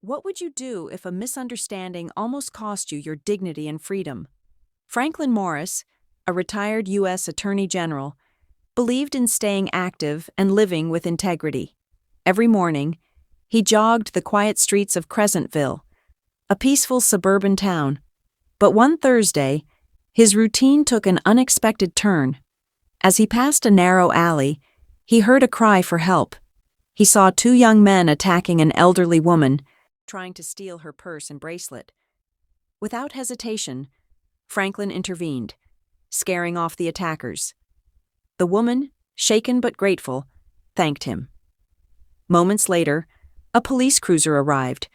What would you do if a misunderstanding almost cost you your dignity and freedom? Franklin Morris, a retired U.S. Attorney General, believed in staying active and living with integrity. Every morning, he jogged the quiet streets of Crescentville, a peaceful suburban town. But one Thursday, his routine took an unexpected turn. As he passed a narrow alley, he heard a cry for help. He saw two young men attacking an elderly woman, trying to steal her purse and bracelet. Without hesitation, Franklin intervened, scaring off the attackers. The woman, shaken but grateful, thanked him. Moments later, a police cruiser arrived,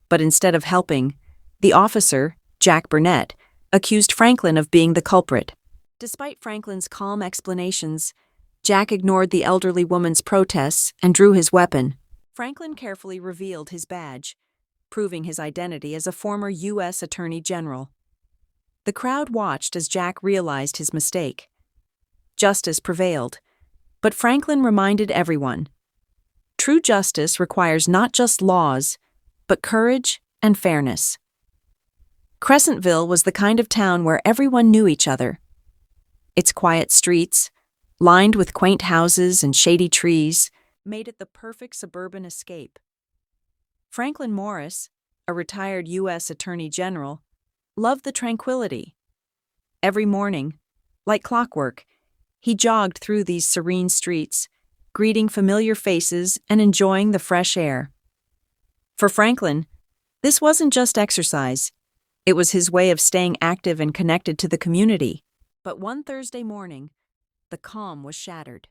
but instead of helping, the officer, Jack Bernett, accused Franklin of being the culprit. Despite Franklin's calm explanations, Jack ignored the elderly woman's protests and drew his weapon. Franklin carefully revealed his badge, proving his identity as a former U.S. Attorney General. The crowd watched as Jack realized his mistake. Justice prevailed, but Franklin reminded everyone, true justice requires not just laws, but courage and fairness. Crescentville was the kind of town where everyone knew each other. Its quiet streets, lined with quaint houses and shady trees, made it the perfect suburban escape. Franklin Morris, a retired U.S. Attorney General, loved the tranquility. Every morning, like clockwork, he jogged through these serene streets, greeting familiar faces and enjoying the fresh air. For Franklin, this wasn't just exercise. It was his way of staying active and connected to the community. But one Thursday morning, the calm was shattered.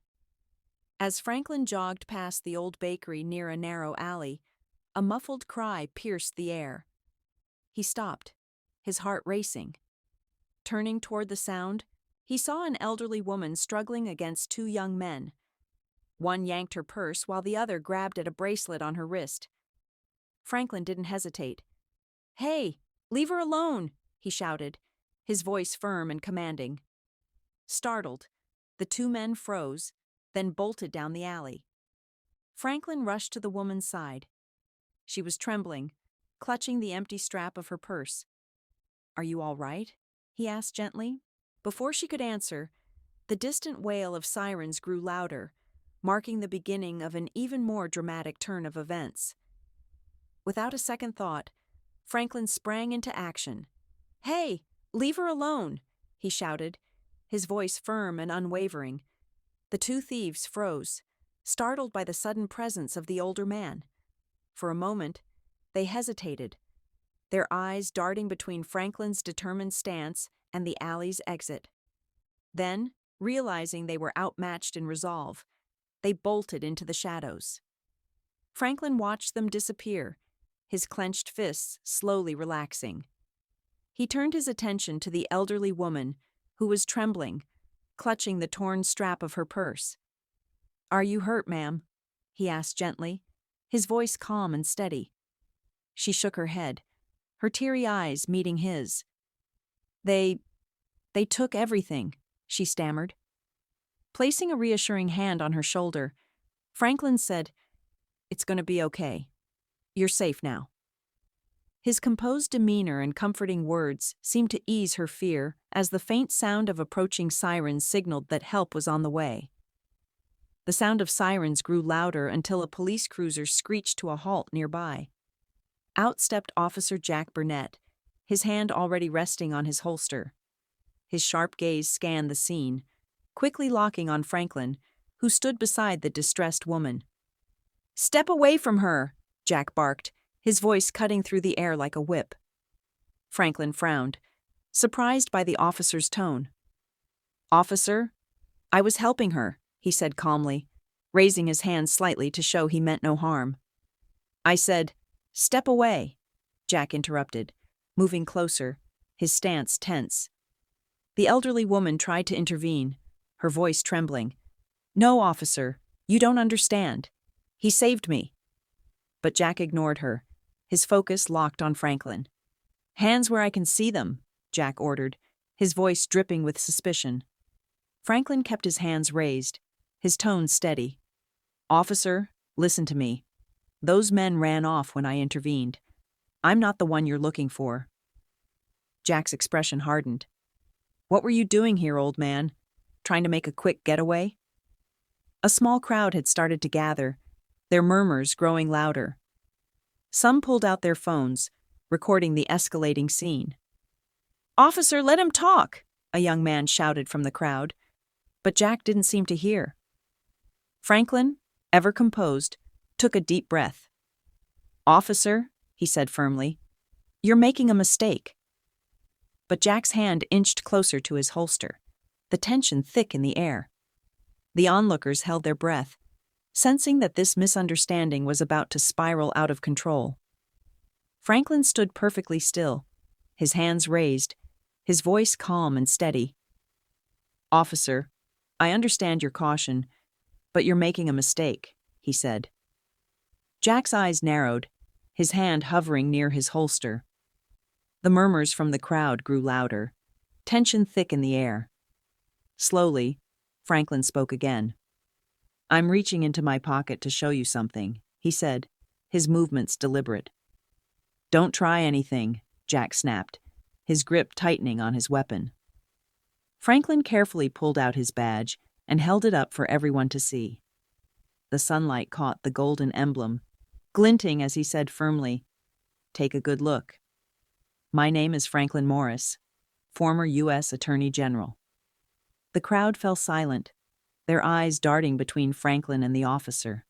As Franklin jogged past the old bakery near a narrow alley, a muffled cry pierced the air. He stopped, his heart racing. Turning toward the sound, he saw an elderly woman struggling against two young men. One yanked her purse while the other grabbed at a bracelet on her wrist. Franklin didn't hesitate. "Hey, leave her alone!" he shouted, his voice firm and commanding. Startled, the two men froze, then bolted down the alley. Franklin rushed to the woman's side. She was trembling, clutching the empty strap of her purse. "Are you all right?" he asked gently. Before she could answer, the distant wail of sirens grew louder, marking the beginning of an even more dramatic turn of events. Without a second thought, Franklin sprang into action. "Hey, leave her alone!" he shouted, his voice firm and unwavering. The two thieves froze, startled by the sudden presence of the older man. For a moment, they hesitated, their eyes darting between Franklin's determined stance and the alley's exit. Then, realizing they were outmatched in resolve, they bolted into the shadows. Franklin watched them disappear, his clenched fists slowly relaxing. He turned his attention to the elderly woman, who was trembling, clutching the torn strap of her purse. "Are you hurt, ma'am?" he asked gently, his voice calm and steady. She shook her head, her teary eyes meeting his. They took everything," she stammered. Placing a reassuring hand on her shoulder, Franklin said, "It's going to be okay. You're safe now." His composed demeanor and comforting words seemed to ease her fear as the faint sound of approaching sirens signaled that help was on the way. The sound of sirens grew louder until a police cruiser screeched to a halt nearby. Out stepped Officer Jack Bernett, his hand already resting on his holster. His sharp gaze scanned the scene, quickly locking on Franklin, who stood beside the distressed woman. "Step away from her!" Jack barked, his voice cutting through the air like a whip. Franklin frowned, surprised by the officer's tone. "Officer, I was helping her," he said calmly, raising his hand slightly to show he meant no harm. "I said, step away," Jack interrupted, moving closer, his stance tense. The elderly woman tried to intervene, her voice trembling. "No, officer, you don't understand. He saved me." But Jack ignored her, his focus locked on Franklin. "Hands where I can see them," Jack ordered, his voice dripping with suspicion. Franklin kept his hands raised, his tone steady. "Officer, listen to me. Those men ran off when I intervened. I'm not the one you're looking for." Jack's expression hardened. "What were you doing here, old man? Trying to make a quick getaway?" A small crowd had started to gather, their murmurs growing louder. Some pulled out their phones, recording the escalating scene. "Officer, let him talk!" a young man shouted from the crowd. But Jack didn't seem to hear. Franklin, ever composed, took a deep breath. "Officer," he said firmly, "you're making a mistake." But Jack's hand inched closer to his holster, the tension thick in the air. The onlookers held their breath, sensing that this misunderstanding was about to spiral out of control. Franklin stood perfectly still, his hands raised, his voice calm and steady. "Officer, I understand your caution, but you're making a mistake," he said. Jack's eyes narrowed, his hand hovering near his holster. The murmurs from the crowd grew louder, tension thick in the air. Slowly, Franklin spoke again. "I'm reaching into my pocket to show you something," he said, his movements deliberate. "Don't try anything," Jack snapped, his grip tightening on his weapon. Franklin carefully pulled out his badge and held it up for everyone to see. The sunlight caught the golden emblem, glinting as he said firmly, "Take a good look. My name is Franklin Morris, former U.S. Attorney General." The crowd fell silent, their eyes darting between Franklin and the officer.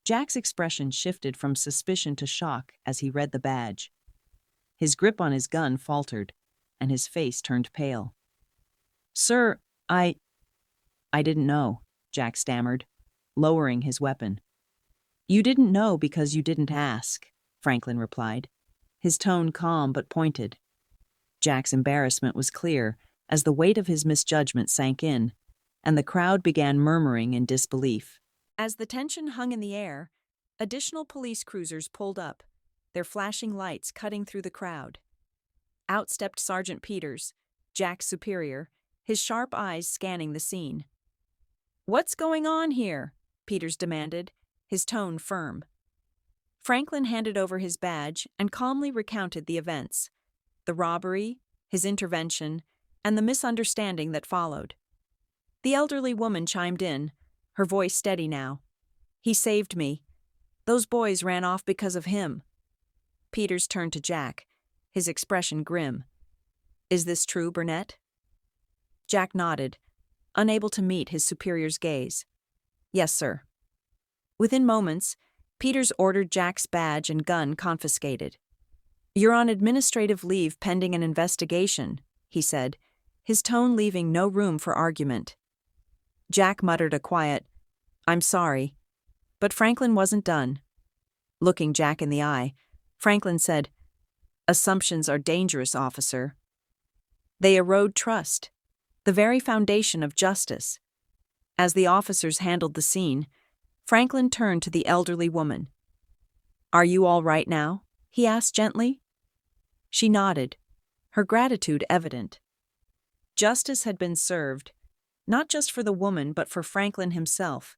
Jack's expression shifted from suspicion to shock as he read the badge. His grip on his gun faltered, and his face turned pale. "Sir, I didn't know," Jack stammered, lowering his weapon. "You didn't know because you didn't ask," Franklin replied, his tone calm but pointed. Jack's embarrassment was clear as the weight of his misjudgment sank in, and the crowd began murmuring in disbelief. As the tension hung in the air, additional police cruisers pulled up, their flashing lights cutting through the crowd. Out stepped Sergeant Peters, Jack's superior, his sharp eyes scanning the scene. "What's going on here?" Peters demanded, his tone firm. Franklin handed over his badge and calmly recounted the events, the robbery, his intervention, and the misunderstanding that followed. The elderly woman chimed in, her voice steady now. "He saved me. Those boys ran off because of him." Peters turned to Jack, his expression grim. "Is this true, Bernett?" Jack nodded, unable to meet his superior's gaze. "Yes, sir." Within moments, Peters ordered Jack's badge and gun confiscated. "You're on administrative leave pending an investigation," he said, his tone leaving no room for argument. Jack muttered a quiet, "I'm sorry," but Franklin wasn't done. Looking Jack in the eye, Franklin said, "Assumptions are dangerous, officer. They erode trust, the very foundation of justice." As the officers handled the scene, Franklin turned to the elderly woman. "Are you all right now?" he asked gently. She nodded, her gratitude evident. Justice had been served, not just for the woman but for Franklin himself,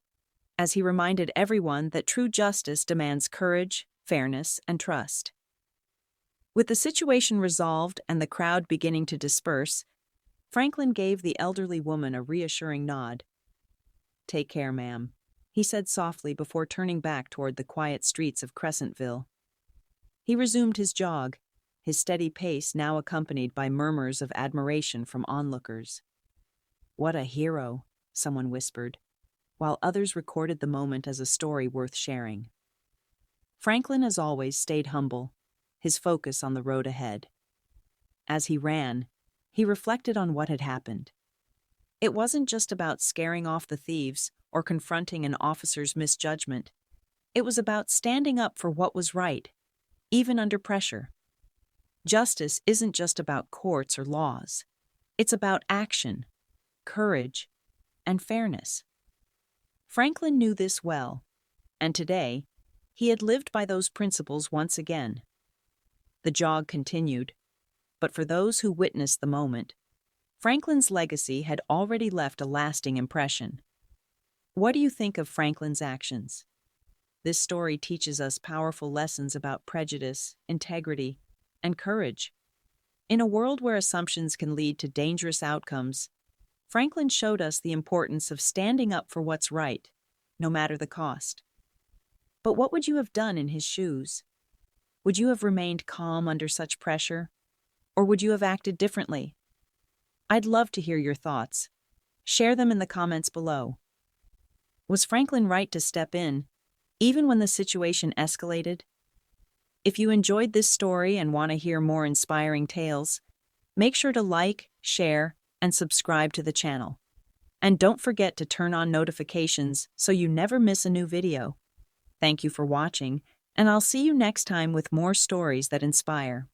as he reminded everyone that true justice demands courage, fairness, and trust. With the situation resolved and the crowd beginning to disperse, Franklin gave the elderly woman a reassuring nod. "Take care, ma'am," he said softly before turning back toward the quiet streets of Crescentville. He resumed his jog, his steady pace now accompanied by murmurs of admiration from onlookers. "What a hero," someone whispered, while others recorded the moment as a story worth sharing. Franklin, as always, stayed humble, his focus on the road ahead. As he ran, he reflected on what had happened. It wasn't just about scaring off the thieves or confronting an officer's misjudgment. It was about standing up for what was right, even under pressure. Justice isn't just about courts or laws. It's about action, courage, and fairness. Franklin knew this well, and today, he had lived by those principles once again. The jog continued, but for those who witnessed the moment, Franklin's legacy had already left a lasting impression. What do you think of Franklin's actions? This story teaches us powerful lessons about prejudice, integrity, and courage. In a world where assumptions can lead to dangerous outcomes, Franklin showed us the importance of standing up for what's right, no matter the cost. But what would you have done in his shoes? Would you have remained calm under such pressure? Or would you have acted differently? I'd love to hear your thoughts. Share them in the comments below. Was Franklin right to step in, even when the situation escalated? If you enjoyed this story and want to hear more inspiring tales, make sure to like, share, and subscribe to the channel. And don't forget to turn on notifications so you never miss a new video. Thank you for watching, and I'll see you next time with more stories that inspire.